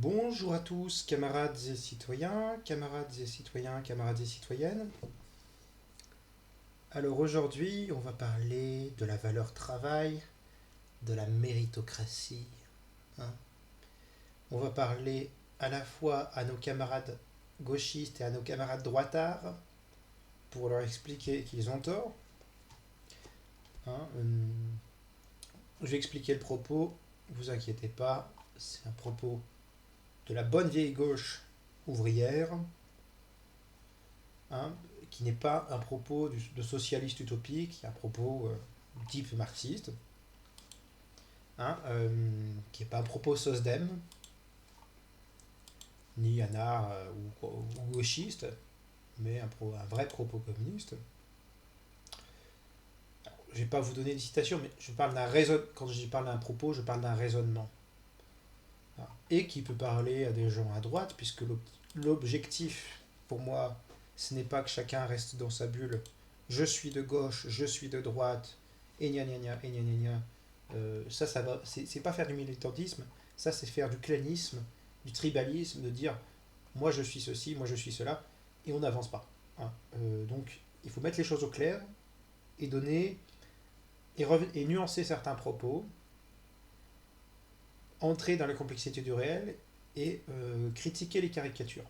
Bonjour à tous, camarades et citoyens, camarades et citoyens, camarades et citoyennes. Alors aujourd'hui, on va parler de la valeur travail, de la méritocratie, hein. On va parler à la fois à nos camarades gauchistes et à nos camarades droitards pour leur expliquer qu'ils ont tort, hein. Je vais expliquer le propos, vous inquiétez pas, c'est un propos de la bonne vieille gauche ouvrière, hein, qui n'est pas un propos de socialiste utopique, un propos type marxiste, hein, qui n'est pas un propos SOSDEM, ni anard ou gauchiste, mais un vrai propos communiste. Je ne vais pas vous donner des citations, mais je parle d'un quand je parle d'un propos, je parle d'un raisonnement, hein, et qui peut parler à des gens à droite, puisque l'objectif, pour moi, ce n'est pas que chacun reste dans sa bulle. Je suis de gauche, je suis de droite, et gna gna gna, et gna gna gna. Ça va, c'est pas faire du militantisme, ça c'est faire du clanisme, du tribalisme, de dire moi je suis ceci, moi je suis cela, et on n'avance pas, hein. Donc il faut mettre les choses au clair et donner et nuancer certains propos, entrer dans la complexité du réel et critiquer les caricatures.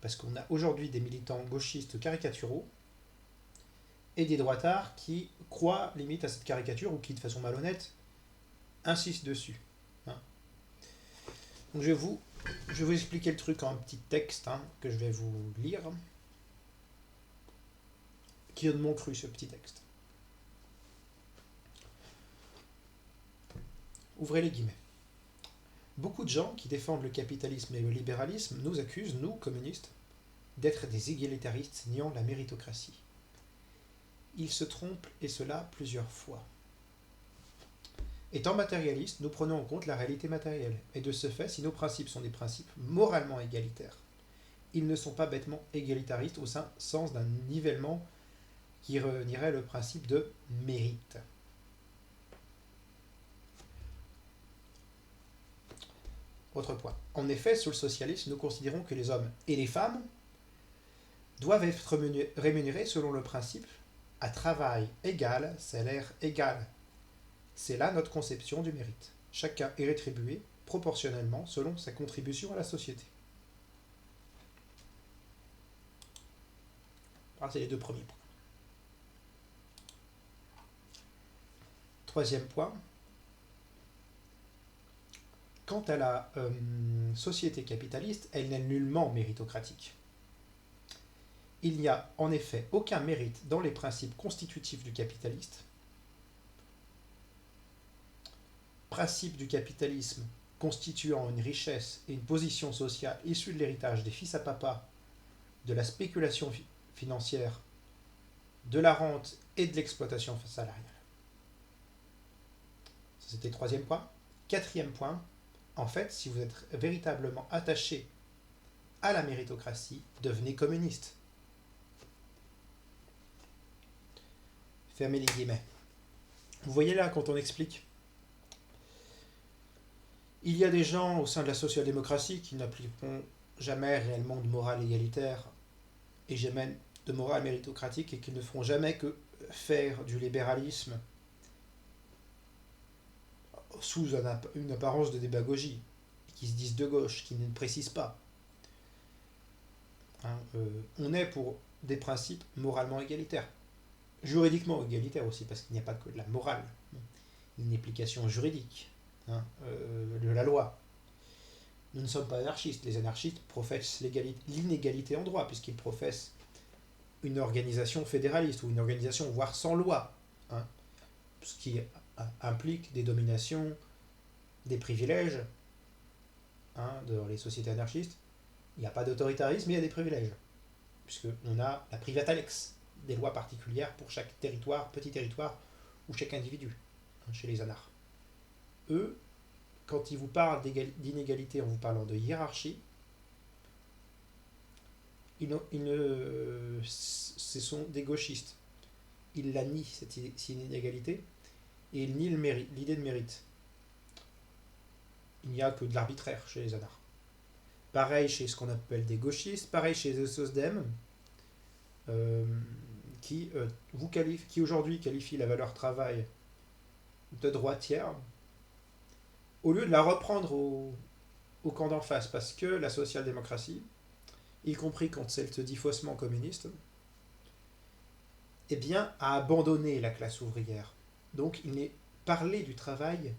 Parce qu'on a aujourd'hui des militants gauchistes caricaturaux et des droitards qui croient limite à cette caricature ou qui, de façon malhonnête, insistent dessus, hein. Donc je vais vous expliquer le truc en un petit texte, hein, que je vais vous lire, qui est de mon cru ce petit texte. Ouvrez les guillemets. Beaucoup de gens qui défendent le capitalisme et le libéralisme nous accusent, nous, communistes, d'être des égalitaristes niant la méritocratie. Ils se trompent, et cela plusieurs fois. Étant matérialistes, nous prenons en compte la réalité matérielle, et de ce fait, si nos principes sont des principes moralement égalitaires, ils ne sont pas bêtement égalitaristes au sens d'un nivellement qui renierait le principe de mérite. Autre point. En effet, sous le socialisme, nous considérons que les hommes et les femmes doivent être rémunérés selon le principe à travail égal, salaire égal. C'est là notre conception du mérite. Chacun est rétribué proportionnellement selon sa contribution à la société. Alors, c'est les deux premiers points. Troisième point. Quant à la société capitaliste, elle n'est nullement méritocratique. Il n'y a en effet aucun mérite dans les principes constitutifs du capitaliste. Principe du capitalisme constituant une richesse et une position sociale issue de l'héritage des fils à papa, de la spéculation financière, de la rente et de l'exploitation salariale. Ça, c'était le troisième point. Quatrième point, en fait, si vous êtes véritablement attaché à la méritocratie, devenez communiste. Fermez les guillemets. Vous voyez là, quand on explique, il y a des gens au sein de la social-démocratie qui n'appliqueront jamais réellement de morale égalitaire et jamais de morale méritocratique et qui ne feront jamais que faire du libéralisme sous une apparence de démagogie, qui se disent de gauche, qui ne précisent pas, hein. On est pour des principes moralement égalitaires, juridiquement égalitaires aussi, parce qu'il n'y a pas que de la morale, une application juridique, hein, de la loi. Nous ne sommes pas anarchistes. Les anarchistes professent l'inégalité en droit, puisqu'ils professent une organisation fédéraliste, ou une organisation voire sans loi, hein, ce qui implique des dominations, des privilèges, hein, dans les sociétés anarchistes. Il n'y a pas d'autoritarisme, mais il y a des privilèges, puisqu'on a la privatanex, des lois particulières pour chaque territoire, petit territoire, ou chaque individu, hein, chez les anards. Eux, quand ils vous parlent d'inégalité en vous parlant de hiérarchie, ce sont des gauchistes. Ils la nient, cette inégalité, et ils nient l'idée de mérite. il n'y a que de l'arbitraire chez les anards. Pareil chez ce qu'on appelle des gauchistes, pareil chez les SOSDEM, euh, qui aujourd'hui qualifient la valeur travail de droitière, au lieu de la reprendre au camp d'en face, parce que la social-démocratie, y compris quand elle se dit faussement communiste, eh bien, a abandonné la classe ouvrière. Donc, il n'est parler du travail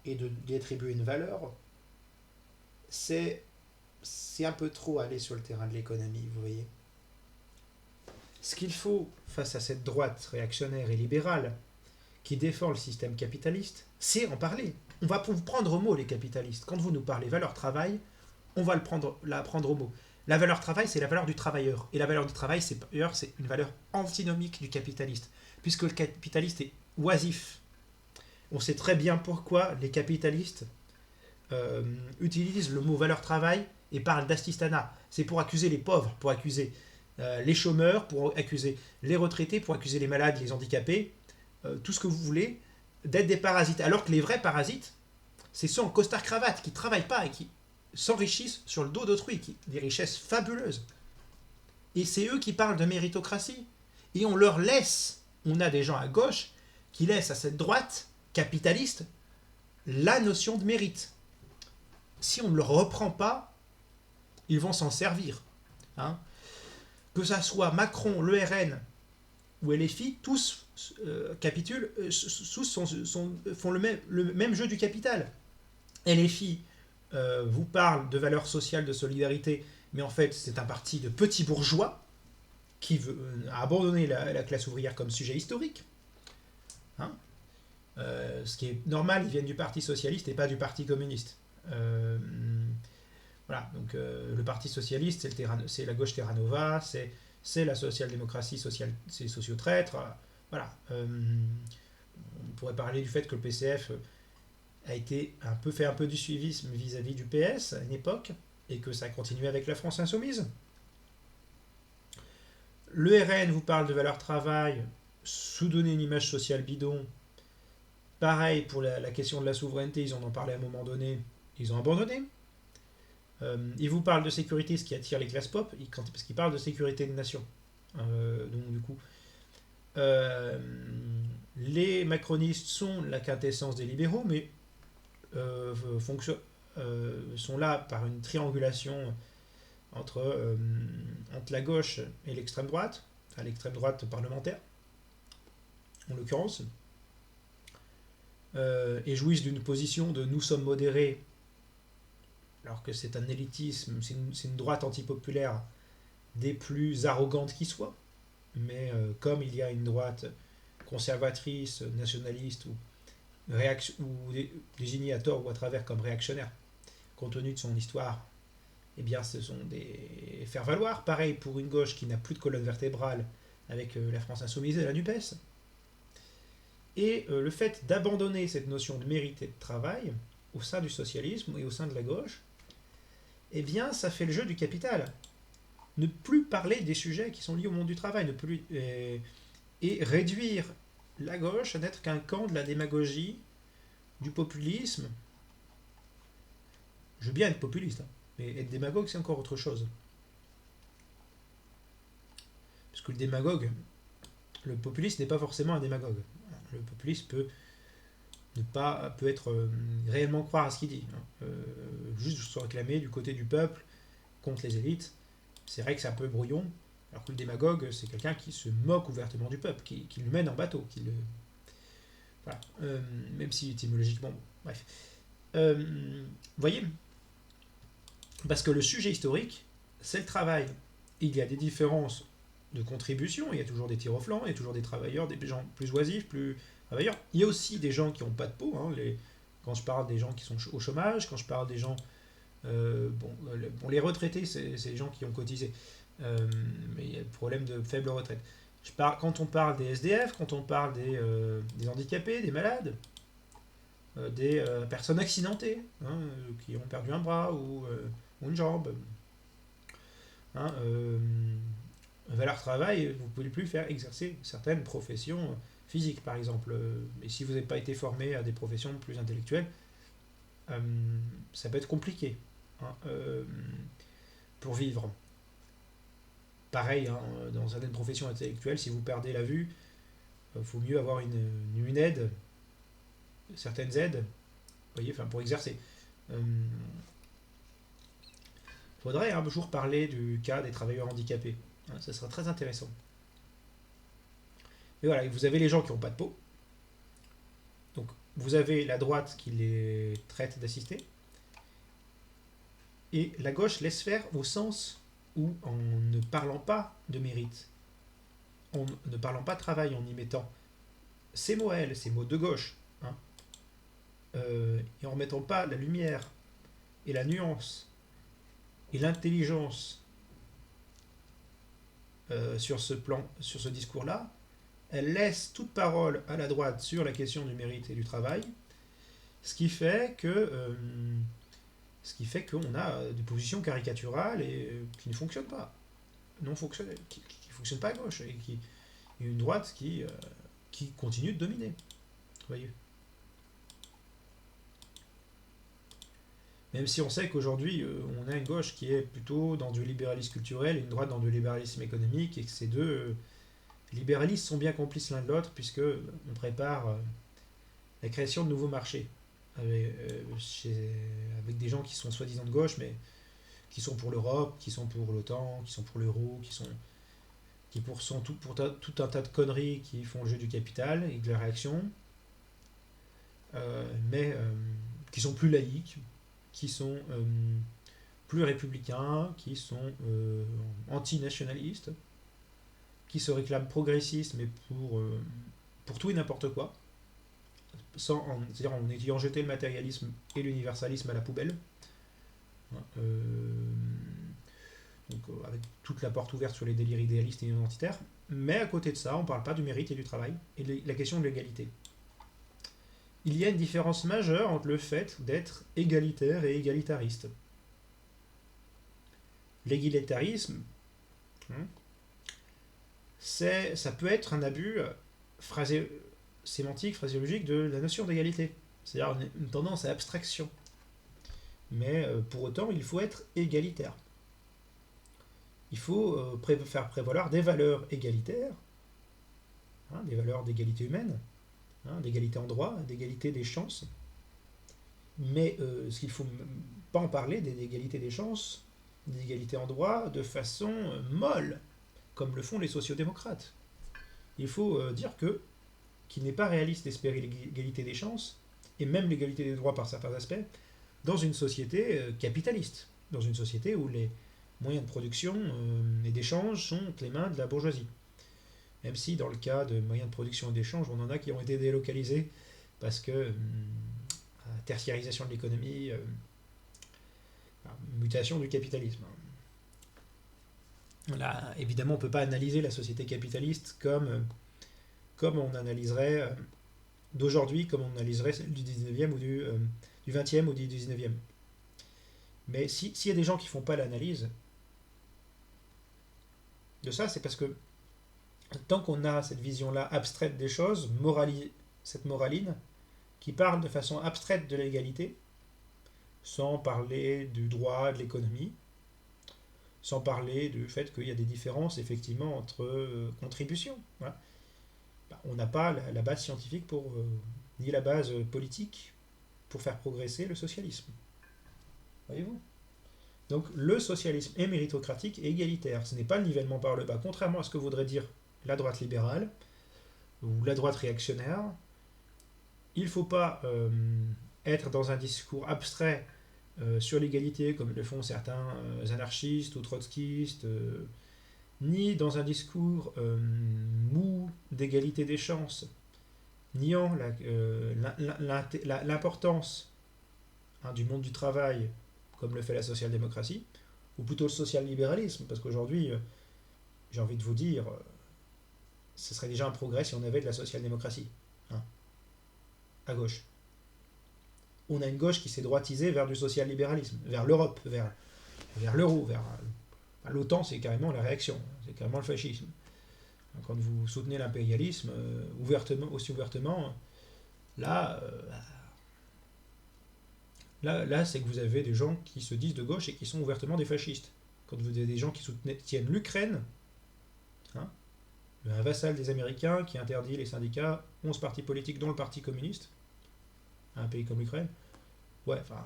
et de lui attribuer une valeur, c'est un peu trop aller sur le terrain de l'économie, vous voyez. Ce qu'il faut face à cette droite réactionnaire et libérale qui défend le système capitaliste, c'est en parler. On va vous prendre au mot les capitalistes. Quand vous nous parlez valeur travail, on va la prendre au mot. La valeur travail, c'est la valeur du travailleur. Et la valeur du travail, c'est une valeur antinomique du capitaliste. Puisque le capitaliste est oisif. On sait très bien pourquoi les capitalistes utilisent le mot valeur travail et parlent d'assistanat. C'est pour accuser les pauvres, pour accuser les chômeurs, pour accuser les retraités, pour accuser les malades, les handicapés, tout ce que vous voulez, d'être des parasites. Alors que les vrais parasites, c'est ceux en costard-cravate qui ne travaillent pas et qui s'enrichissent sur le dos d'autrui, des richesses fabuleuses. Et c'est eux qui parlent de méritocratie. Et on leur laisse, on a des gens à gauche qui laissent à cette droite capitaliste la notion de mérite. Si on ne leur reprend pas, ils vont s'en servir. Hein. Que ça soit Macron, le RN ou LFI, tous capitulent, tous font le même jeu du capital. LFI vous parle de valeurs sociales, de solidarité, mais en fait c'est un parti de petits bourgeois qui veut abandonner la classe ouvrière comme sujet historique. Hein. Ce qui est normal, ils viennent du Parti socialiste et pas du Parti communiste. Voilà, donc le Parti socialiste, c'est la gauche Terra Nova, c'est la social-démocratie, c'est sociotraître. Voilà. On pourrait parler du fait que le PCF a été fait un peu du suivisme vis-à-vis du PS à une époque, et que ça a continué avec la France insoumise. Le RN vous parle de valeur travail, sous donner une image sociale bidon. Pareil pour la question de la souveraineté, ils en ont parlé à un moment donné, ils ont abandonné. Ils vous parlent de sécurité, ce qui attire les classes pop, parce qu'ils parlent de sécurité de nation. Donc du coup, les macronistes sont la quintessence des libéraux, mais sont là par une triangulation entre la gauche et l'extrême droite, enfin l'extrême droite parlementaire, en l'occurrence, et jouissent d'une position de nous sommes modérés, alors que c'est un élitisme, c'est une droite antipopulaire des plus arrogantes qui soient. Mais comme il y a une droite conservatrice, nationaliste ou désignée à tort ou à travers comme réactionnaire, compte tenu de son histoire, eh bien ce sont des faire-valoir. Pareil pour une gauche qui n'a plus de colonne vertébrale avec la France insoumise et la NUPES. Et le fait d'abandonner cette notion de mérite et de travail au sein du socialisme et au sein de la gauche, eh bien ça fait le jeu du capital. Ne plus parler des sujets qui sont liés au monde du travail, et réduire la gauche à n'être qu'un camp de la démagogie, du populisme. Je veux bien être populiste, hein, mais être démagogue, c'est encore autre chose. Parce que le populiste n'est pas forcément un démagogue. Le populiste peut être réellement croire à ce qu'il dit. Juste se réclamer du côté du peuple contre les élites. C'est vrai que c'est un peu brouillon, alors que le démagogue, c'est quelqu'un qui se moque ouvertement du peuple, qui le mène en bateau. Voilà. Même si étymologiquement, bref. Vous voyez, parce que le sujet historique, c'est le travail. Il y a des différences de contribution, il y a toujours des tirs au flanc, il y a toujours des travailleurs, des gens plus oisifs, plus travailleurs. Il y a aussi des gens qui n'ont pas de peau. Hein, quand je parle des gens qui sont au chômage, quand je parle des gens... les retraités, c'est les gens qui ont cotisé. Mais il y a le problème de faible retraite. Quand on parle des SDF, quand on parle des handicapés, des malades, des personnes accidentées, hein, qui ont perdu un bras ou une jambe, valeur travail, vous ne pouvez plus faire exercer certaines professions physique, par exemple. Et si vous n'avez pas été formé à des professions plus intellectuelles, ça peut être compliqué, hein, pour vivre. Pareil, hein, dans certaines professions intellectuelles, si vous perdez la vue, il faut mieux avoir une aide, certaines aides, vous voyez, enfin, pour exercer. Il faudrait un jour parler du cas des travailleurs handicapés. Hein, ça sera très intéressant. Et voilà, vous avez les gens qui n'ont pas de peau. Donc, vous avez la droite qui les traite d'assistés. Et la gauche laisse faire au sens où, en ne parlant pas de mérite, en ne parlant pas de travail, en y mettant ces mots à elle, ces mots de gauche, hein, et en ne mettant pas la lumière et la nuance et l'intelligence sur ce discours-là, elle laisse toute parole à la droite sur la question du mérite et du travail, ce qui fait qu'on a des positions caricaturales et qui ne fonctionnent pas, non fonctionnelles, qui ne fonctionnent pas à gauche, et une droite qui continue de dominer. Vous voyez. Même si on sait qu'aujourd'hui, on a une gauche qui est plutôt dans du libéralisme culturel et une droite dans du libéralisme économique, et que ces deux libéralistes sont bien complices l'un de l'autre, puisque on prépare la création de nouveaux marchés avec des gens qui sont soi-disant de gauche, mais qui sont pour l'Europe, qui sont pour l'OTAN, qui sont pour l'euro, qui sont pour tout un tas de conneries qui font le jeu du capital et de la réaction, mais qui sont plus laïques, qui sont plus républicains, qui sont antinationalistes, qui se réclament progressistes, mais pour tout et n'importe quoi, c'est-à-dire en ayant jeté le matérialisme et l'universalisme à la poubelle, donc avec toute la porte ouverte sur les délires idéalistes et identitaires, mais à côté de ça, on ne parle pas du mérite et du travail, et de la question de l'égalité. Il y a une différence majeure entre le fait d'être égalitaire et égalitariste. L'égalitarisme, ça peut être un abus sémantique, phraséologique de la notion d'égalité. C'est-à-dire une tendance à abstraction. Mais pour autant, il faut être égalitaire. Il faut faire prévaloir des valeurs égalitaires, hein, des valeurs d'égalité humaine, hein, d'égalité en droit, d'égalité des chances. Mais ce qu'il ne faut pas en parler d'égalité des chances, d'égalité en droit, de façon molle, comme le font les sociodémocrates. Il faut dire qu'il n'est pas réaliste d'espérer l'égalité des chances, et même l'égalité des droits par certains aspects, dans une société capitaliste, dans une société où les moyens de production et d'échange sont entre les mains de la bourgeoisie. Même si dans le cas de moyens de production et d'échange, on en a qui ont été délocalisés parce que tertiarisation de l'économie, mutation du capitalisme. Là, évidemment, on ne peut pas analyser la société capitaliste comme on analyserait d'aujourd'hui, comme on analyserait celle du 19e ou du 20e ou du 19e. Mais s'il y a des gens qui ne font pas l'analyse de ça, c'est parce que tant qu'on a cette vision-là abstraite des choses, cette moraline, qui parle de façon abstraite de l'égalité, sans parler du droit, de l'économie, sans parler du fait qu'il y a des différences effectivement entre contributions. Voilà. On n'a pas la base scientifique ni la base politique pour faire progresser le socialisme. Voyez-vous ? Donc le socialisme est méritocratique et égalitaire. Ce n'est pas le nivellement par le bas. Contrairement à ce que voudrait dire la droite libérale ou la droite réactionnaire, il ne faut pas être dans un discours abstrait sur l'égalité, comme le font certains anarchistes ou trotskistes, ni dans un discours mou d'égalité des chances, niant l'importance du monde du travail, comme le fait la social-démocratie, ou plutôt le social-libéralisme, parce qu'aujourd'hui, j'ai envie de vous dire, ce serait déjà un progrès si on avait de la social-démocratie, hein, à gauche. On a une gauche qui s'est droitisée vers du social-libéralisme, vers l'Europe, vers l'euro, vers l'OTAN, c'est carrément la réaction, c'est carrément le fascisme. Quand vous soutenez l'impérialisme ouvertement, aussi ouvertement, là, là c'est que vous avez des gens qui se disent de gauche et qui sont ouvertement des fascistes. Quand vous avez des gens qui soutiennent l'Ukraine, hein, un vassal des Américains qui interdit les syndicats, 11 partis politiques, dont le Parti communiste, à un pays comme l'Ukraine, ouais, enfin,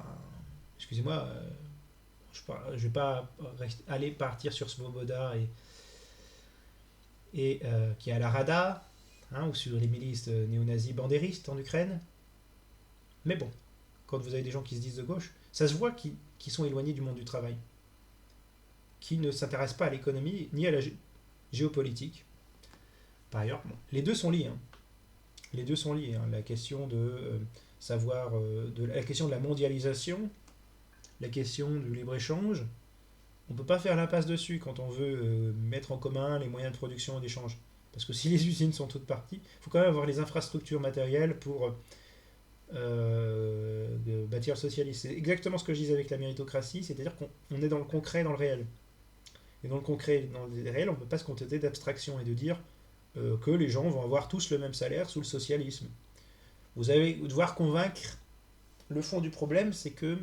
excusez-moi, je vais pas aller partir sur Svoboda et qui est à la Rada, hein, ou sur les milices néo-nazis bandéristes en Ukraine. Mais bon, quand vous avez des gens qui se disent de gauche, ça se voit qu'ils sont éloignés du monde du travail, qui ne s'intéressent pas à l'économie ni à la géopolitique. Par ailleurs, bon, les deux sont liés. Hein. Les deux sont liés. Hein. La question de savoir, la question de la mondialisation, la question du libre-échange, on ne peut pas faire l'impasse dessus quand on veut mettre en commun les moyens de production et d'échange. Parce que si les usines sont toutes parties, il faut quand même avoir les infrastructures matérielles pour bâtir le socialisme. C'est exactement ce que je disais avec la méritocratie, c'est-à-dire qu'on est dans le concret, dans le réel. Et dans le concret, dans le réel, on ne peut pas se contenter d'abstraction et de dire que les gens vont avoir tous le même salaire sous le socialisme. Vous allez devoir convaincre. Le fond du problème, c'est que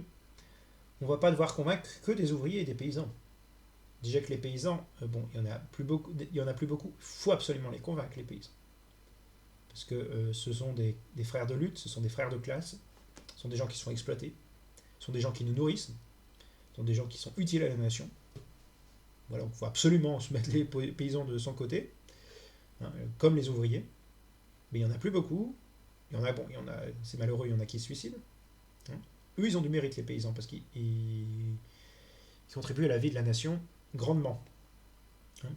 on ne va pas devoir convaincre que des ouvriers et des paysans. Déjà que les paysans, bon, il y en a plus beaucoup, Il faut absolument les convaincre, les paysans. Parce que ce sont des frères de lutte, ce sont des frères de classe, ce sont des gens qui sont exploités, ce sont des gens qui nous nourrissent, ce sont des gens qui sont utiles à la nation. Voilà, il faut absolument se mettre les paysans de son côté, hein, comme les ouvriers. Mais il n'y en a plus beaucoup. Il y en a, bon, c'est malheureux, il y en a qui se suicident. Hein. Eux, ils ont du mérite, les paysans, parce qu'ils contribuent à la vie de la nation grandement. Hein.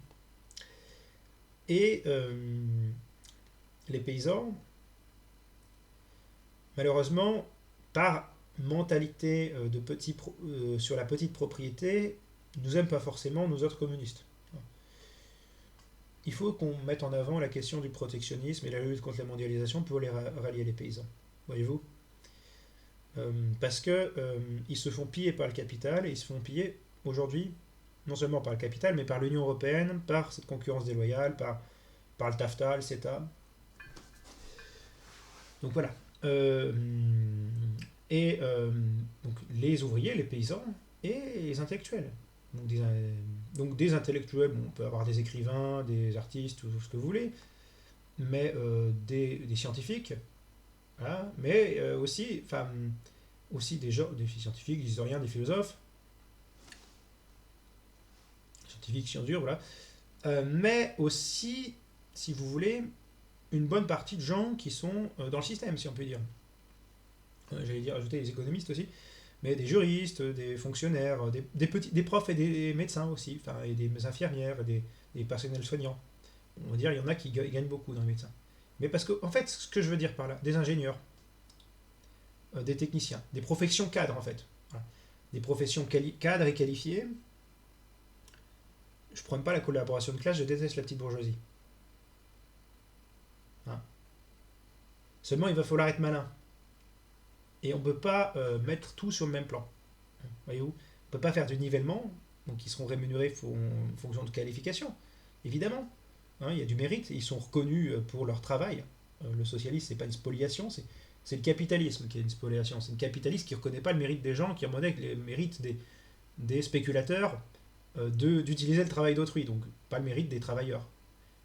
Et les paysans, malheureusement, par mentalité sur la petite propriété, nous aiment pas forcément nous autres communistes. Il faut qu'on mette en avant la question du protectionnisme et la lutte contre la mondialisation pour les rallier les paysans. Voyez-vous, parce que ils se font piller par le capital et ils se font piller aujourd'hui non seulement par le capital mais par l'Union européenne, par cette concurrence déloyale, par le TAFTA, le CETA. Donc voilà. Donc les ouvriers, les paysans et les intellectuels. Donc des intellectuels, bon, on peut avoir des écrivains, des artistes, tout ce que vous voulez, mais des scientifiques, voilà, mais aussi des scientifiques, des historiens, des philosophes, scientifiques, sciences dures, voilà, mais aussi, si vous voulez, une bonne partie de gens qui sont dans le système, si on peut dire. J'allais dire ajouter les économistes aussi, mais des juristes, des fonctionnaires, des profs et des médecins aussi, enfin, et des infirmières, et des personnels soignants. On va dire il y en a qui gagnent beaucoup dans les médecins. Mais parce que, en fait, ce que je veux dire par là, des ingénieurs, des techniciens, des professions cadres en fait. Voilà. Des professions cadres et qualifiées. Je ne prends pas la collaboration de classe, je déteste la petite bourgeoisie. Hein. Seulement, il va falloir être malin. Et on ne peut pas mettre tout sur le même plan. Voyez-vous, on ne peut pas faire du nivellement, donc ils seront rémunérés en fonction de qualification, évidemment. Hein, il y a du mérite, ils sont reconnus pour leur travail. Le socialisme, c'est pas une spoliation, c'est le capitalisme qui est une spoliation. C'est le capitalisme qui ne reconnaît pas le mérite des gens, qui reconnaît le mérite des spéculateurs d'utiliser le travail d'autrui, donc pas le mérite des travailleurs,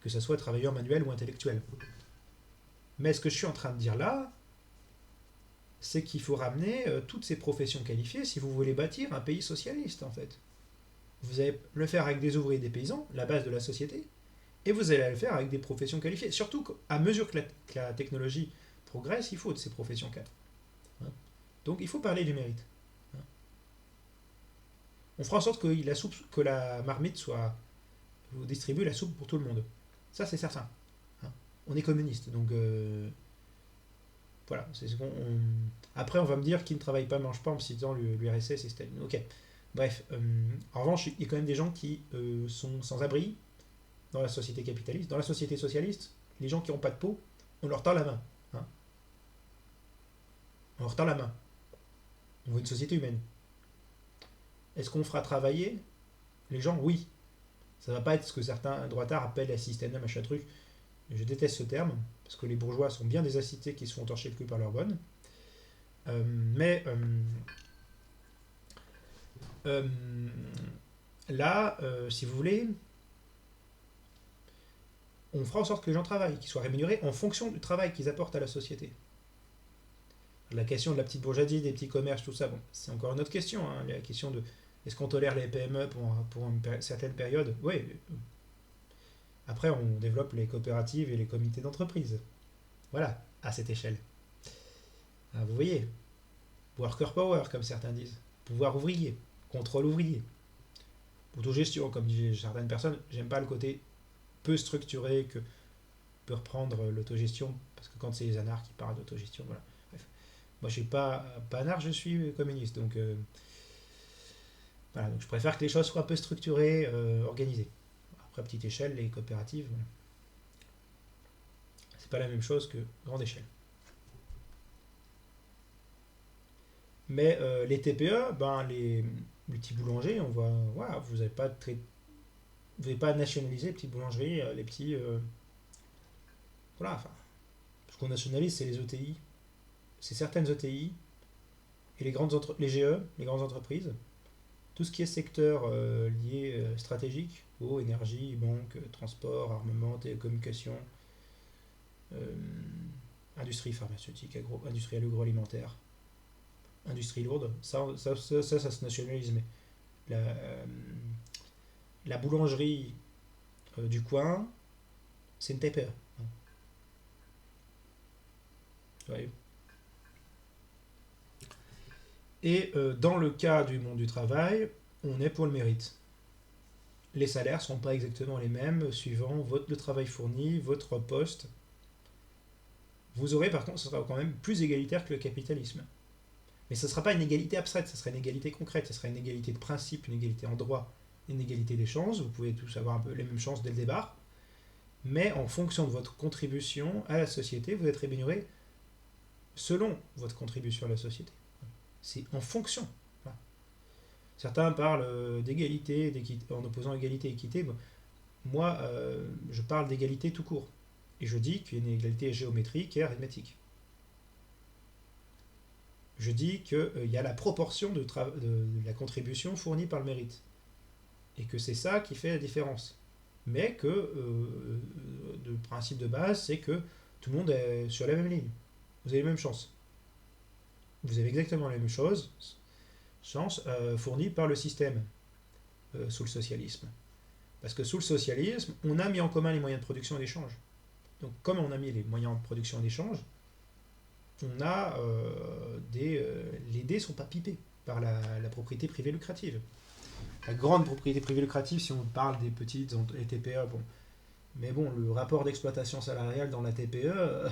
que ce soit travailleurs manuels ou intellectuels. Mais ce que je suis en train de dire là, c'est qu'il faut ramener toutes ces professions qualifiées si vous voulez bâtir un pays socialiste, en fait. Vous allez le faire avec des ouvriers et des paysans, la base de la société, et vous allez le faire avec des professions qualifiées. Surtout qu'à mesure que la technologie progresse, il faut de ces professions cadres. Hein. Donc il faut parler du mérite. Hein. On fera en sorte que la marmite soit... Vous distribuez la soupe pour tout le monde. Ça, c'est certain. Hein. On est communiste, donc... Voilà, c'est ce qu'on. Après, on va me dire qui ne travaille pas, mange pas en me citant l'URSS et Staline. Ok. Bref, en revanche, il y a quand même des gens qui sont sans abri dans la société capitaliste. Dans la société socialiste, les gens qui n'ont pas de peau, on leur tend la main. Hein. On leur tend la main. On veut une société humaine. Est-ce qu'on fera travailler les gens? Oui. Ça va pas être ce que certains droitards appellent assistana, machin truc. Je déteste ce terme, parce que les bourgeois sont bien des incités qui se font torcher le cul par leur bonne. Euh, mais euh, là, si vous voulez, on fera en sorte que les gens travaillent, qu'ils soient rémunérés en fonction du travail qu'ils apportent à la société. La question de la petite bourgeoisie, des petits commerces, tout ça, bon, c'est encore une autre question. Hein, la question de est-ce qu'on tolère les PME pour une certaine période. Oui. Après, on développe les coopératives et les comités d'entreprise. Voilà, à cette échelle. Ah, vous voyez, worker power, comme certains disent. Pouvoir ouvrier, contrôle ouvrier. Autogestion, comme disent certaines personnes. J'aime pas le côté peu structuré que peut reprendre l'autogestion, parce que quand c'est les anards qui parlent d'autogestion, voilà. Bref. Moi, je suis pas anard, je suis communiste, donc voilà. Donc, je préfère que les choses soient un peu structurées, organisées. Après, à petite échelle, les coopératives, voilà. C'est pas la même chose que grande échelle. Mais les TPE, ben les petits boulangers, on voit, voilà, vous n'avez pas vous n'avez pas nationalisé les petites boulangeries, les petits, voilà, enfin, ce qu'on nationalise, c'est les ETI, c'est certaines ETI et les GE, les grandes entreprises, tout ce qui est secteur lié stratégique, eau, énergie, banque, transport, armement, télécommunications, euh, industrie pharmaceutique, industrie agroalimentaire, industrie lourde, ça se nationalise, mais la boulangerie du coin, c'est une TPE. Ouais. Et dans le cas du monde du travail, on est pour le mérite. Les salaires ne sont pas exactement les mêmes suivant le travail fourni, votre poste. Vous aurez par contre, ce sera quand même plus égalitaire que le capitalisme. Mais ce ne sera pas une égalité abstraite, ce sera une égalité concrète, ce sera une égalité de principe, une égalité en droit, une égalité des chances. Vous pouvez tous avoir un peu les mêmes chances dès le départ. Mais en fonction de votre contribution à la société, vous êtes rémunéré selon votre contribution à la société. C'est en fonction. Voilà. Certains parlent d'égalité, en opposant égalité et équité. Moi, je parle d'égalité tout court. Et je dis qu'il y a une égalité géométrique et arithmétique. Je dis qu'il y a la proportion de la contribution fournie par le mérite. Et que c'est ça qui fait la différence. Mais que le principe de base, c'est que tout le monde est sur la même ligne. Vous avez les mêmes chances. Vous avez exactement la même chose, chance fournie par le système sous le socialisme. Parce que sous le socialisme, on a mis en commun les moyens de production et d'échange. Donc, comme on a mis les moyens de production et d'échange, on a les dés ne sont pas pipés par la propriété privée lucrative. La grande propriété privée lucrative, si on parle des petites les TPE, bon. Mais bon, le rapport d'exploitation salariale dans la TPE,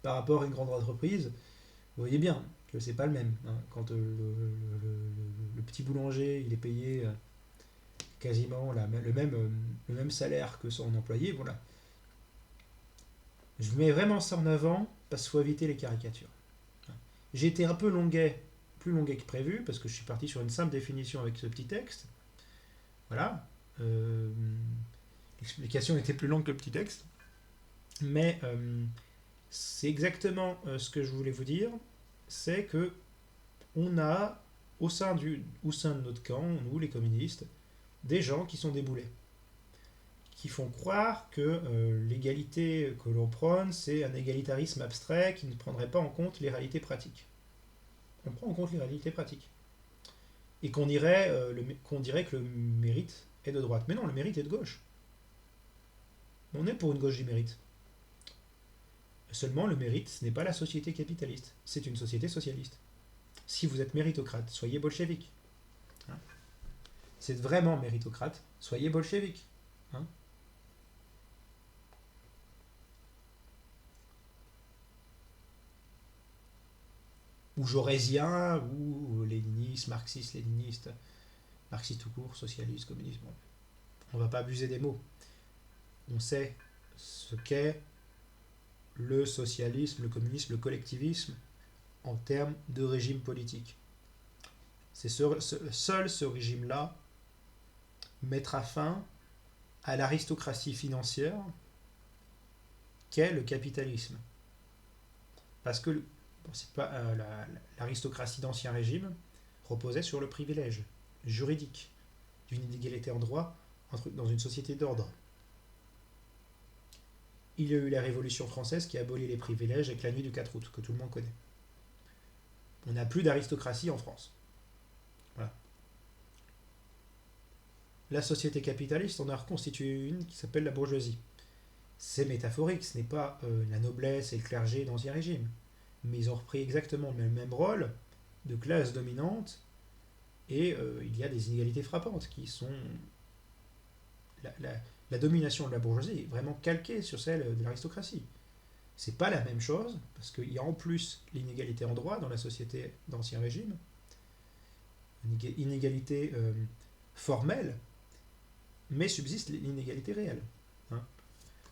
par rapport à une grande entreprise, vous voyez bien que c'est pas le même. Hein. Quand le petit boulanger, il est payé quasiment le même salaire que son employé, voilà. Je mets vraiment ça en avant parce qu'il faut éviter les caricatures. J'ai été un peu plus longuet que prévu, parce que je suis parti sur une simple définition avec ce petit texte. Voilà. L'explication était plus longue que le petit texte. Mais c'est exactement ce que je voulais vous dire. C'est que on a, au sein de notre camp, nous les communistes, des gens qui sont des boulets. Qui font croire que l'égalité que l'on prône, c'est un égalitarisme abstrait qui ne prendrait pas en compte les réalités pratiques. On prend en compte les réalités pratiques. Et qu'on dirait que le mérite est de droite. Mais non, le mérite est de gauche. On est pour une gauche du mérite. Seulement, le mérite, ce n'est pas la société capitaliste, c'est une société socialiste. Si vous êtes méritocrate, soyez bolchevique. Hein, si vous êtes vraiment méritocrate, soyez bolchevique. Hein. Ou jaurésien, ou léniniste, marxiste-léniniste, marxiste tout court, socialiste, communiste. Bon, on ne va pas abuser des mots. On sait ce qu'est le socialisme, le communisme, le collectivisme en termes de régime politique. C'est seul ce régime-là, mettra fin à l'aristocratie financière qu'est le capitalisme. Parce que c'est pas, l'aristocratie d'Ancien Régime reposait sur le privilège juridique d'une inégalité en droit dans une société d'ordre. Il y a eu la Révolution française qui a aboli les privilèges avec la nuit du 4 août, que tout le monde connaît. On n'a plus d'aristocratie en France. Voilà. La société capitaliste en a reconstitué une qui s'appelle la bourgeoisie. C'est métaphorique, ce n'est pas la noblesse et le clergé d'Ancien Régime. Mais ils ont repris exactement le même rôle de classe dominante et il y a des inégalités frappantes qui sont... La domination de la bourgeoisie est vraiment calquée sur celle de l'aristocratie. C'est pas la même chose, parce qu'il y a en plus l'inégalité en droit dans la société d'Ancien Régime, une inégalité formelle, mais subsiste l'inégalité réelle. Hein.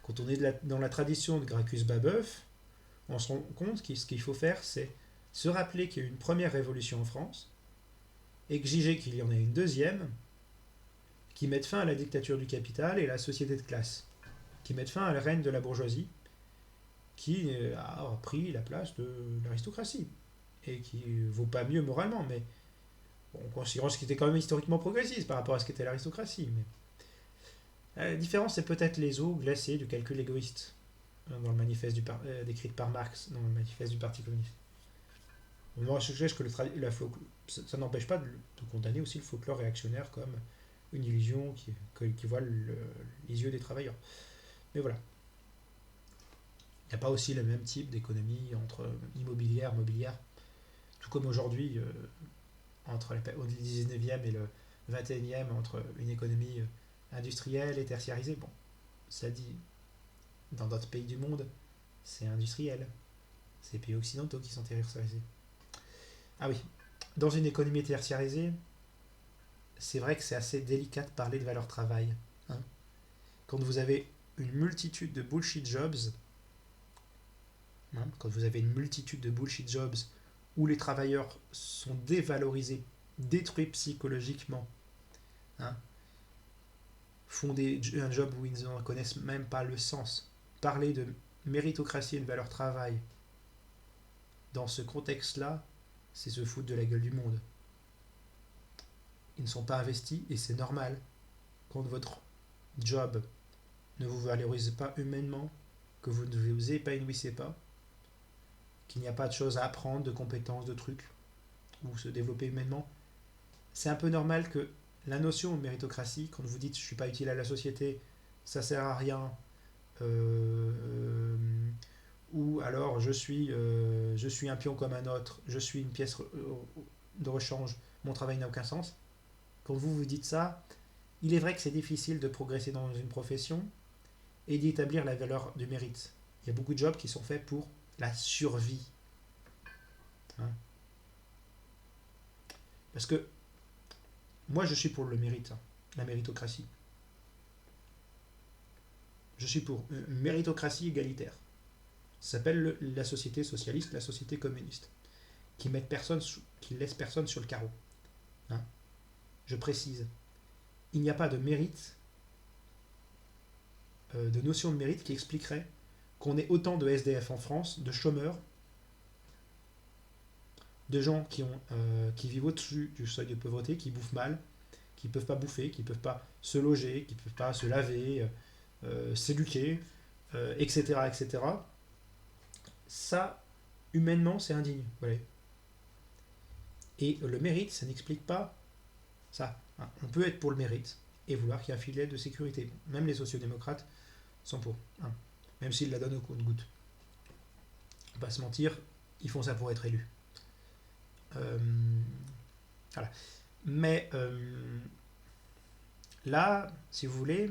Quand on est dans la tradition de Gracchus Babeuf, on se rend compte que ce qu'il faut faire, c'est se rappeler qu'il y a eu une première révolution en France, exiger qu'il y en ait une deuxième, qui mette fin à la dictature du capital et à la société de classe, qui mette fin à la règne de la bourgeoisie, qui a pris la place de l'aristocratie, et qui vaut pas mieux moralement, mais bon, considérant ce qui était quand même historiquement progressiste par rapport à ce qu'était l'aristocratie. Mais la différence, c'est peut-être les eaux glacées du calcul égoïste, dans le manifeste décrit par Marx, dans le manifeste du Parti communiste. Moi, je sais que ça n'empêche pas de condamner aussi le folklore réactionnaire comme une illusion qui voile les yeux des travailleurs. Mais voilà. Il n'y a pas aussi le même type d'économie entre immobilière, mobilière, tout comme aujourd'hui, entre au 19e et le 21e, entre une économie industrielle et tertiarisée. Bon, ça dit, dans d'autres pays du monde, c'est industriel. C'est les pays occidentaux qui sont tertiarisés. Ah oui, dans une économie tertiarisée, c'est vrai que c'est assez délicat de parler de valeur travail. Hein. Quand vous avez une multitude de bullshit jobs, quand vous avez une multitude de bullshit jobs où les travailleurs sont dévalorisés, détruits psychologiquement, hein, font un job où ils n'en connaissent même pas le sens. Parler de méritocratie et de valeur travail dans ce contexte-là, c'est se foutre de la gueule du monde. Ils ne sont pas investis et c'est normal. Quand votre job ne vous valorise pas humainement, que vous ne vous épanouissez pas, qu'il n'y a pas de choses à apprendre, de compétences, de trucs, ou se développer humainement, c'est un peu normal que la notion de méritocratie, quand vous dites je ne suis pas utile à la société, ça ne sert à rien, ou alors je suis un pion comme un autre, je suis une pièce de rechange, mon travail n'a aucun sens. Quand vous dites ça, il est vrai que c'est difficile de progresser dans une profession et d'établir la valeur du mérite. Il y a beaucoup de jobs qui sont faits pour la survie. Hein. Parce que moi, je suis pour le mérite, la méritocratie. Je suis pour une méritocratie égalitaire. Ça s'appelle la société socialiste, la société communiste, qui laisse personne sur le carreau. Hein. Je précise, il n'y a pas de mérite, de notion de mérite qui expliquerait qu'on ait autant de SDF en France, de chômeurs, de gens qui vivent au-dessus du seuil de pauvreté, qui bouffent mal, qui ne peuvent pas bouffer, qui ne peuvent pas se loger, qui ne peuvent pas se laver, s'éduquer, etc., etc. Ça, humainement, c'est indigne. Voilà. Et le mérite, ça n'explique pas ça. Hein. On peut être pour le mérite et vouloir qu'il y ait un filet de sécurité. Même les sociodémocrates sont pour. Hein. Même s'ils la donnent au compte-gouttes. On va pas se mentir, ils font ça pour être élus. Voilà. Mais là, si vous voulez,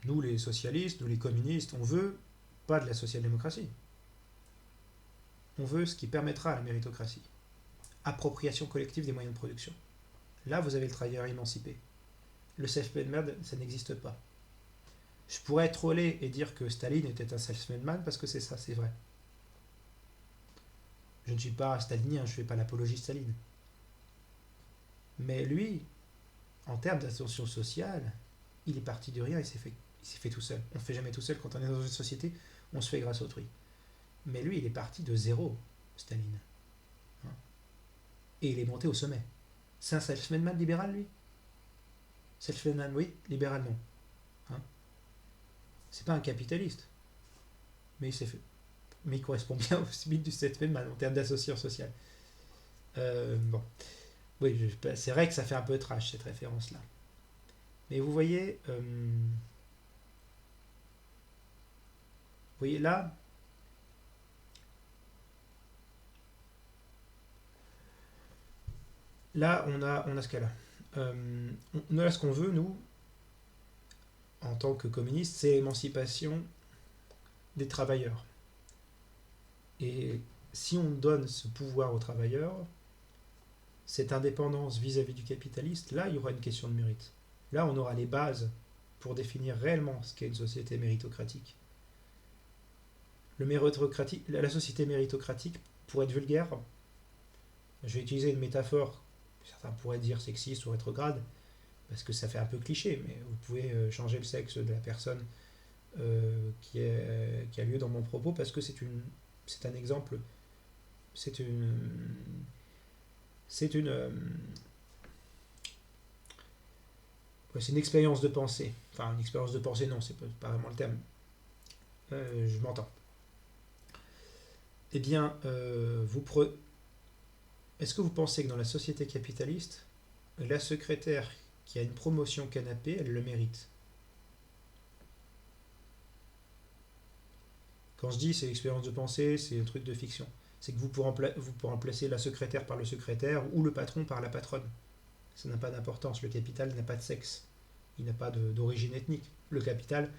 nous les socialistes, nous les communistes, on veut pas de la social-démocratie. On veut ce qui permettra à la méritocratie. Appropriation collective des moyens de production. Là, vous avez le travailleur émancipé. Le self-made man, ça n'existe pas. Je pourrais troller et dire que Staline était un self-made man parce que c'est ça, c'est vrai. Je ne suis pas stalinien, je ne fais pas l'apologie de Staline. Mais lui, en termes d'ascension sociale, il est parti de rien, il s'est fait tout seul. On ne fait jamais tout seul quand on est dans une société, on se fait grâce à autrui. Mais lui, il est parti de zéro, Staline. Hein. Et il est monté au sommet. C'est un self-made man libéral, lui. Self-made man, oui, libéral, non. Hein. C'est pas un capitaliste. Mais il s'est fait. Mais il correspond bien au mythe du self-made man en termes d'association sociale. Bon. Oui, c'est vrai que ça fait un peu trash, cette référence-là. Mais vous voyez, là, on a ce cas-là. On a ce qu'on veut, nous, en tant que communistes, c'est l'émancipation des travailleurs. Et si on donne ce pouvoir aux travailleurs, cette indépendance vis-à-vis du capitaliste, là, il y aura une question de mérite. Là, on aura les bases pour définir réellement ce qu'est une société méritocratique. La société méritocratique, pour être vulgaire, je vais utiliser une métaphore, certains pourraient dire sexiste ou rétrograde, parce que ça fait un peu cliché, mais vous pouvez changer le sexe de la personne qui a lieu dans mon propos, parce que c'est un exemple, c'est une, c'est une, c'est une expérience de pensée. Enfin, une expérience de pensée, non, c'est pas vraiment le terme. Je m'entends. Eh bien, est-ce que vous pensez que dans la société capitaliste, la secrétaire qui a une promotion canapé, elle le mérite? Quand je dis c'est l'expérience de pensée, c'est un truc de fiction. C'est que vous pourrez remplacer la secrétaire par le secrétaire ou le patron par la patronne. Ça n'a pas d'importance. Le capital n'a pas de sexe. Il n'a pas d'origine ethnique. Le capital,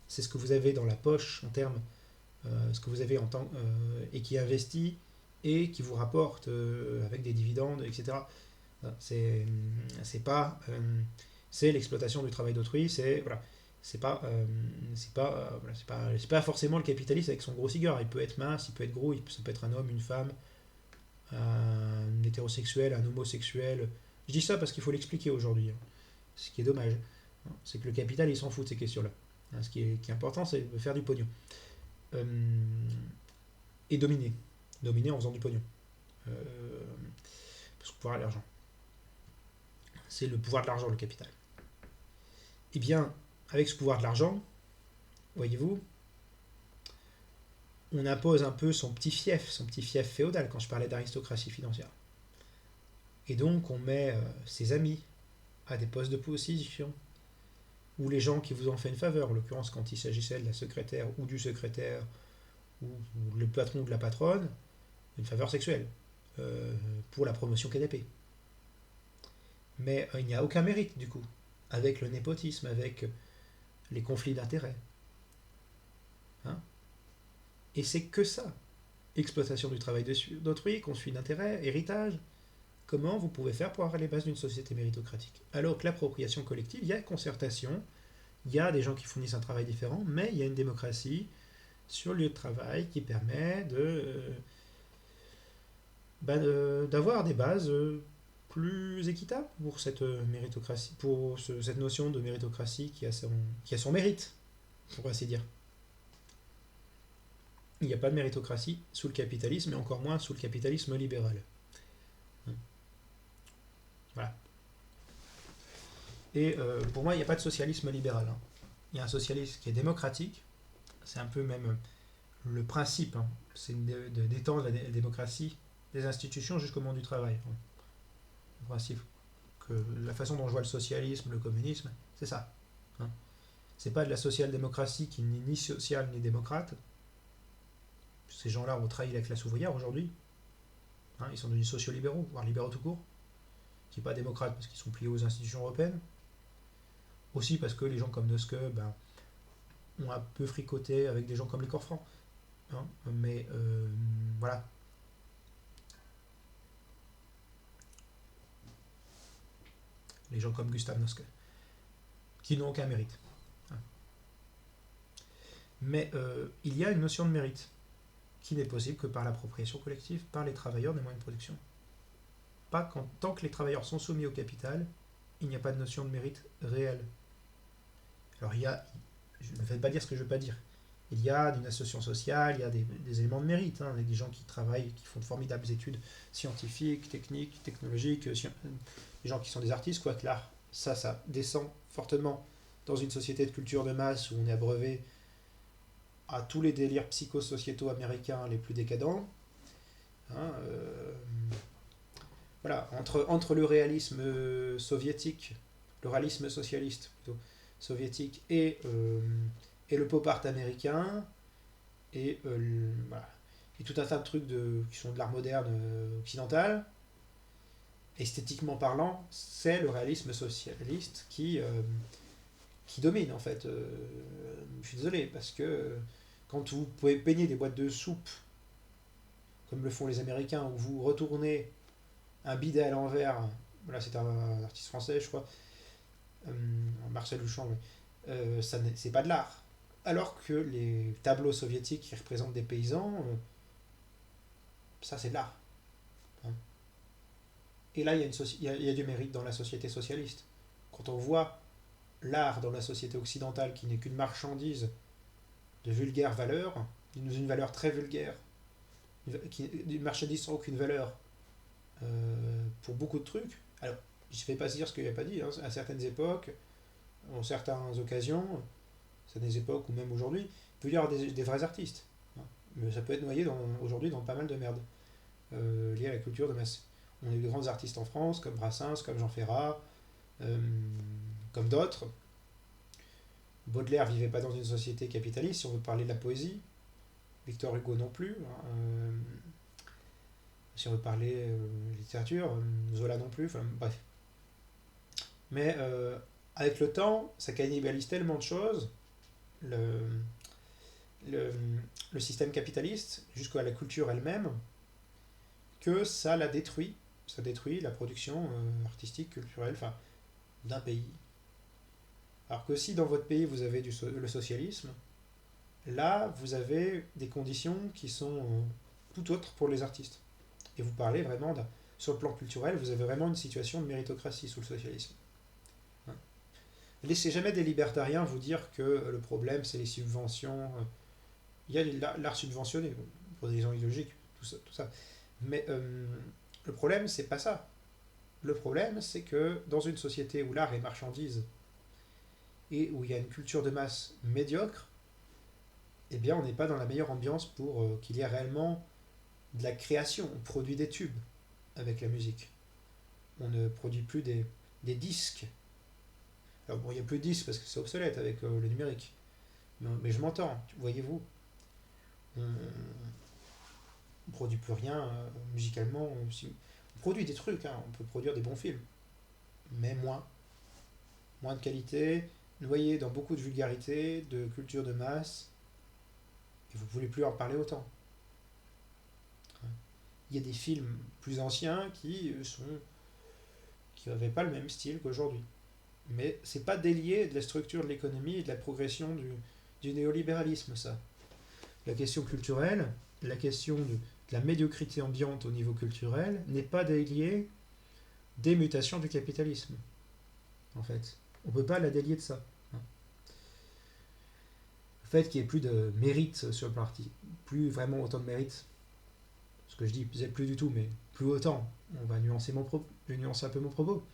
c'est ce que vous avez dans la poche en termes, ce que vous avez et qui investit et qui vous rapporte avec des dividendes, etc. C'est pas c'est l'exploitation du travail d'autrui. C'est pas forcément le capitaliste avec son gros cigare. Il peut être mince, il peut être gros, ça peut être un homme, une femme, un hétérosexuel, un homosexuel. Je dis ça parce qu'il faut l'expliquer aujourd'hui, hein. Ce qui est dommage, hein. C'est que le capital, il s'en fout de ces questions-là. Hein, qui est important, c'est de faire du pognon. Euh, et dominer. Dominer en faisant du pognon. Parce que le pouvoir et l'argent. C'est le pouvoir de l'argent, le capital. Eh bien, avec ce pouvoir de l'argent, voyez-vous, on impose un peu son petit fief féodal, quand je parlais d'aristocratie financière. Et donc, on met ses amis à des postes de position, ou les gens qui vous ont fait une faveur, en l'occurrence quand il s'agissait de la secrétaire ou du secrétaire, ou le patron ou de la patronne, une faveur sexuelle, pour la promotion canapé. Mais il n'y a aucun mérite, du coup, avec le népotisme, avec les conflits d'intérêts. Hein. Et c'est que ça. Exploitation du travail d'autrui, conflit d'intérêts, héritage. Comment vous pouvez faire pour avoir les bases d'une société méritocratique? Alors que l'appropriation collective, il y a concertation, il y a des gens qui fournissent un travail différent, mais il y a une démocratie sur le lieu de travail qui permet d'avoir des bases plus équitables pour cette méritocratie, pour cette notion de méritocratie qui a son mérite, pour ainsi dire. Il n'y a pas de méritocratie sous le capitalisme, et encore moins sous le capitalisme libéral. Voilà. Et pour moi, il n'y a pas de socialisme libéral, hein. Il y a un socialisme qui est démocratique. C'est un peu même le principe, hein. C'est d'étendre la démocratie des institutions jusqu'au monde du travail, hein. Le principe que la façon dont je vois le socialisme, le communisme, c'est ça, hein. C'est pas de la social-démocratie qui n'est ni sociale ni démocrate. Ces gens-là ont trahi la classe ouvrière aujourd'hui, hein. Ils sont devenus sociolibéraux, voire libéraux tout court, qui n'est pas démocrate parce qu'ils sont pliés aux institutions européennes. Aussi parce que les gens comme Noske ont un peu fricoté avec des gens comme les corps francs, hein. Mais voilà. Les gens comme Gustav Noske, qui n'ont aucun mérite. Hein. Mais il y a une notion de mérite qui n'est possible que par l'appropriation collective, par les travailleurs des moyens de production. Pas tant que les travailleurs sont soumis au capital, il n'y a pas de notion de mérite réel. Alors il y a, je ne vais pas dire ce que je ne veux pas dire. Il y a une association sociale, il y a des éléments de mérite, hein, avec des gens qui travaillent, qui font de formidables études scientifiques, techniques, technologiques, des gens qui sont des artistes, quoi que l'art, ça descend fortement dans une société de culture de masse où on est abreuvé à tous les délires psychosociétaux américains les plus décadents. Hein, voilà, entre le réalisme soviétique, le réalisme socialiste plutôt, soviétique et le pop art américain, voilà, et tout un tas de trucs qui sont de l'art moderne occidental, esthétiquement parlant, c'est le réalisme socialiste qui domine en fait. Je suis désolé, parce que quand vous pouvez peigner des boîtes de soupe, comme le font les Américains, où vous retournez un bidet à l'envers, là c'est un artiste français je crois, euh, Marcel Duchamp, oui. C'est pas de l'art. Alors que les tableaux soviétiques qui représentent des paysans, ça c'est de l'art. Hein. Et là il y a du mérite dans la société socialiste. Quand on voit l'art dans la société occidentale qui n'est qu'une marchandise de vulgaire valeur, d'une valeur très vulgaire, une marchandise sans aucune valeur pour beaucoup de trucs. Alors, je ne vais pas dire ce qu'il n'a pas dit, hein, à certaines époques, en certaines occasions, certaines époques ou même aujourd'hui, il peut y avoir des vrais artistes. Hein. Mais ça peut être noyé aujourd'hui dans pas mal de merde liée à la culture de masse. On a eu de grands artistes en France, comme Brassens, comme Jean Ferrat, euh, comme d'autres. Baudelaire vivait pas dans une société capitaliste, si on veut parler de la poésie. Victor Hugo non plus. Hein, si on veut parler littérature, Zola non plus. Enfin, bref. Mais avec le temps, ça cannibalise tellement de choses, le, le, le système capitaliste, jusqu'à la culture elle-même, que ça la détruit. Ça détruit la production artistique, culturelle, enfin, d'un pays. Alors que si dans votre pays vous avez le socialisme, là vous avez des conditions qui sont tout autres pour les artistes. Et vous parlez vraiment, sur le plan culturel, vous avez vraiment une situation de méritocratie sous le socialisme. Hein. Laissez jamais des libertariens vous dire que le problème c'est les subventions. Il y a l'art subventionné, pour des raisons idéologiques, tout ça. Tout ça. Mais le problème c'est pas ça. Le problème c'est que dans une société où l'art est marchandise et où il y a une culture de masse médiocre, eh bien on n'est pas dans la meilleure ambiance pour qu'il y ait réellement de la création. On produit des tubes avec la musique. On ne produit plus des disques. Alors bon, il n'y a plus de disques parce que c'est obsolète avec le numérique. Mais je m'entends, voyez-vous. On ne produit plus rien musicalement. On produit des trucs, hein, on peut produire des bons films. Mais moins. Moins de qualité, noyé dans beaucoup de vulgarité, de culture de masse. Et vous ne voulez plus en parler autant. Il y a des films plus anciens qui n'avaient pas le même style qu'aujourd'hui. Mais c'est pas délié de la structure de l'économie et de la progression du néolibéralisme, ça. La question culturelle, la question de la médiocrité ambiante au niveau culturel n'est pas déliée des mutations du capitalisme, en fait. On ne peut pas la délier de ça. Hein. Le fait qu'il n'y ait plus de mérite sur le parti, plus vraiment autant de mérite, ce que je dis, peut-être plus du tout, mais plus autant, on va nuancer je vais nuancer un peu mon propos,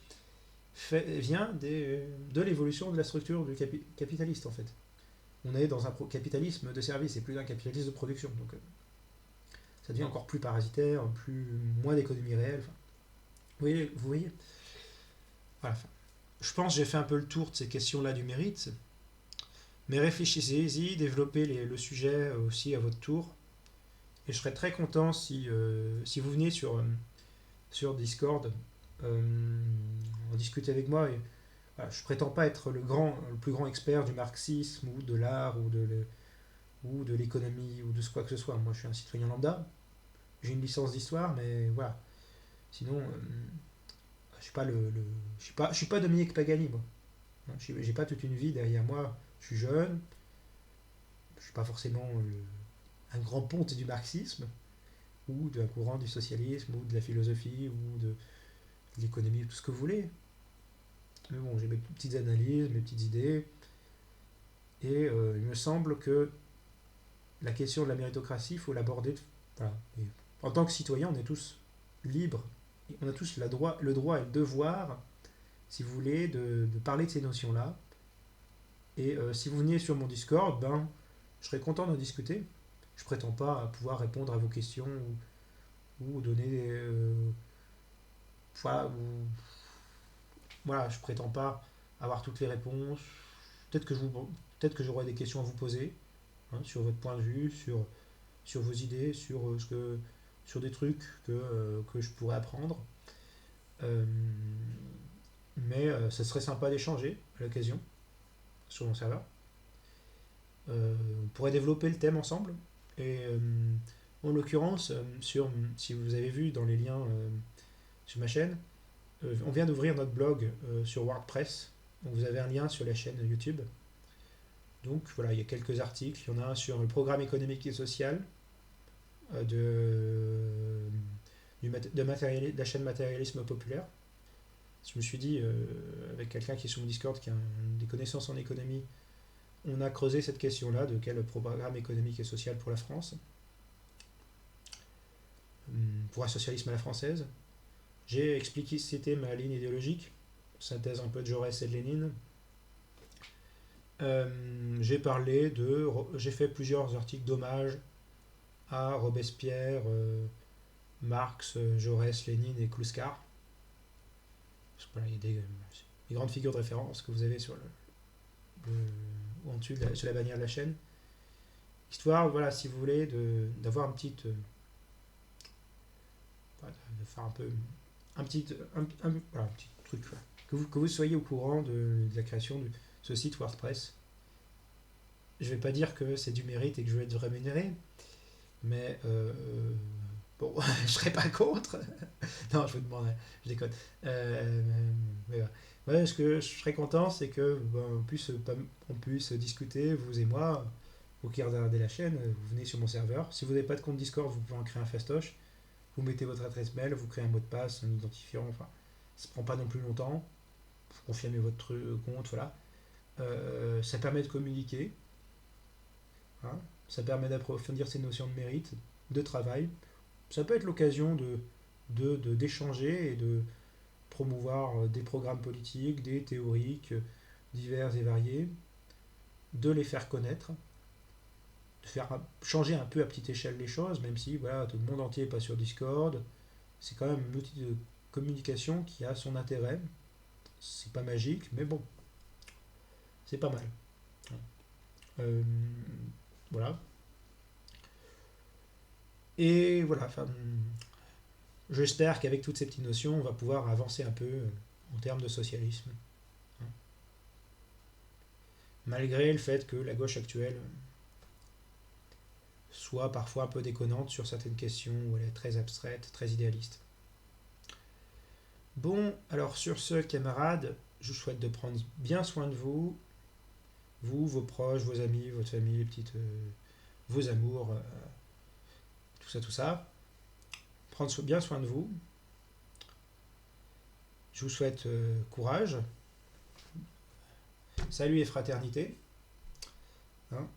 vient de l'évolution de la structure du capitaliste, en fait. On est dans un capitalisme de service et plus d'un capitalisme de production. Donc ça devient encore plus parasitaire, moins d'économie réelle. Enfin, vous voyez. Voilà. Enfin, je pense que j'ai fait un peu le tour de ces questions-là du mérite. Mais réfléchissez-y, développez le sujet aussi à votre tour. Et je serais très content si vous veniez sur Discord en discuter avec moi. Et, voilà, je prétends pas être le plus grand expert du marxisme ou de l'art ou de l'économie ou de quoi que ce soit. Moi, je suis un citoyen lambda. J'ai une licence d'histoire, mais voilà. Sinon, je suis pas Dominique Pagani, moi. J'ai pas toute une vie derrière moi. Je suis jeune. Je suis pas forcément un grand ponte du marxisme ou d'un courant du socialisme ou de la philosophie ou de l'économie, tout ce que vous voulez. Mais bon, j'ai mes petites analyses, mes petites idées. Et il me semble que la question de la méritocratie, il faut l'aborder. Voilà. Et en tant que citoyen, on est tous libres. Et on a tous le droit et le devoir, si vous voulez, de parler de ces notions-là. Et si vous veniez sur mon Discord, ben, je serais content d'en discuter. Je prétends pas pouvoir répondre à vos questions ou donner voilà, voilà, je prétends pas avoir toutes les réponses. Peut-être que peut-être que j'aurai des questions à vous poser, hein, sur votre point de vue, sur vos idées, sur des trucs que je pourrais apprendre. Euh, mais ça serait sympa d'échanger à l'occasion sur mon serveur. On pourrait développer le thème ensemble. Et en l'occurrence, si vous avez vu dans les liens sur ma chaîne, on vient d'ouvrir notre blog sur WordPress. Donc vous avez un lien sur la chaîne YouTube. Donc voilà, il y a quelques articles. Il y en a un sur le programme économique et social de la chaîne Matérialisme Populaire. Je me suis dit, avec quelqu'un qui est sur mon Discord, qui a des connaissances en économie, on a creusé cette question-là de quel programme économique et social pour la France, pour un socialisme à la française. J'ai expliqué c'était ma ligne idéologique, synthèse un peu de Jaurès et de Lénine. J'ai fait plusieurs articles d'hommage à Robespierre, Marx, Jaurès, Lénine et Kluskar. Voilà, il y a des grandes figures de référence que vous avez en dessus sur la bannière de la chaîne. Histoire, voilà, si vous voulez, d'avoir de faire voilà, un petit truc, voilà. Que vous soyez au courant de la création de ce site WordPress. Je vais pas dire que c'est du mérite et que je vais être rémunéré, mais bon, je serais pas contre. Non, je vous demanderai, je déconne. Mais voilà. Ouais, ce que je serais content, c'est que on puisse discuter, vous et moi. Vous qui regardez la chaîne, vous venez sur mon serveur. Si vous n'avez pas de compte Discord, vous pouvez en créer un fastoche. Vous mettez votre adresse mail, vous créez un mot de passe, un identifiant. Enfin, ça ne prend pas non plus longtemps. Vous confirmez votre compte, voilà. Ça permet de communiquer. Hein. Ça permet d'approfondir ces notions de mérite, de travail. Ça peut être l'occasion d'échanger et de promouvoir des programmes politiques, des théoriques divers et variés, de les faire connaître, de faire changer un peu à petite échelle les choses, même si voilà, tout le monde entier n'est pas sur Discord. C'est quand même un outil de communication qui a son intérêt. C'est pas magique, mais bon, c'est pas mal. Euh, voilà. Et voilà, j'espère qu'avec toutes ces petites notions, on va pouvoir avancer un peu en termes de socialisme. Hein. Malgré le fait que la gauche actuelle soit parfois un peu déconnante sur certaines questions où elle est très abstraite, très idéaliste. Bon, alors sur ce, camarades, je vous souhaite de prendre bien soin de vous, vos proches, vos amis, votre famille, vos amours, tout ça. Prendre bien soin de vous. Je vous souhaite courage. Salut et fraternité. Hein,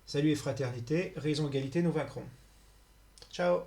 salut et fraternité. Raison, égalité, nous vaincrons. Ciao.